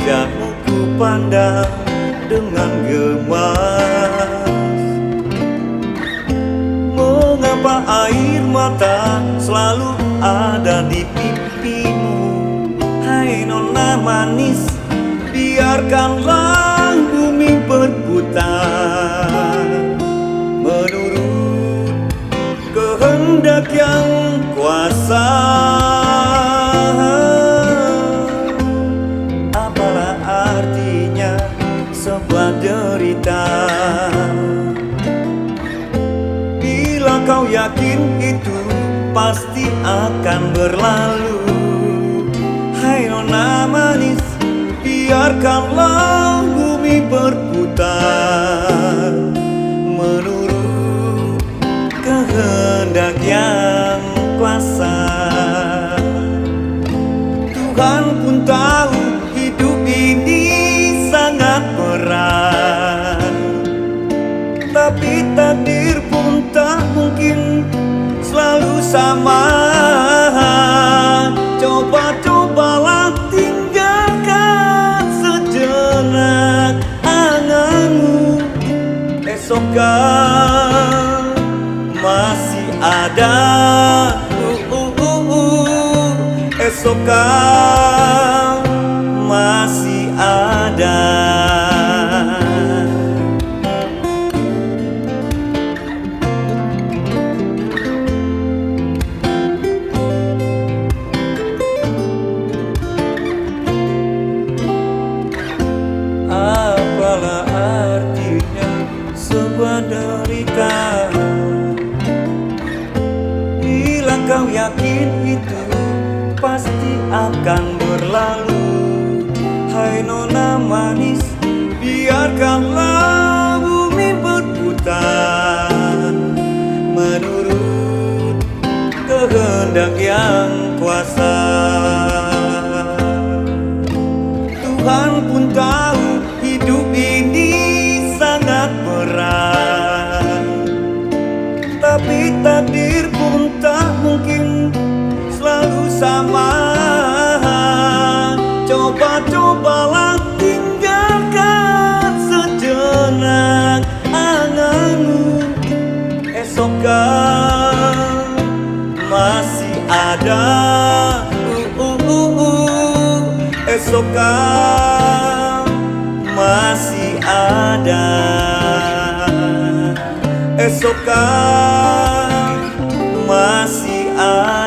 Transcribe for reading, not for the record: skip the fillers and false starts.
Wajahmu ku pandang dengan gemas. Mengapa air mata selalu ada di pipimu? Hai nona manis, biarkanlah bumi berputar menurut kehendak yang kuasa. Apalah artinya sebuah derita bila kau yakin itu pasti akan berlalu. Hai nona manis, biarkanlah bumi berputar menurut kehendak yang kuasa. Tuhan pun tahu hidup ini sangat berat, tapi takdir pun tak mungkin selalu sama. Coba-cobalah tinggalkan sejenak anganmu. Esok kan masih ada, esok kan masih ada. Apalah artinya sebuah derita bila kau yakin itu pasti akan berlalu. Hai nona manis, biarkanlah bumi berputar menurut kehendak yang kuasa. Tuhan pun tahu hidup ini sangat berat, tapi takdir pun tak mungkin selalu sama. Coba-cobalah tinggalkan sejenak anganmu. Esok kan masih ada, esok kan masih ada, esok kan masih ada.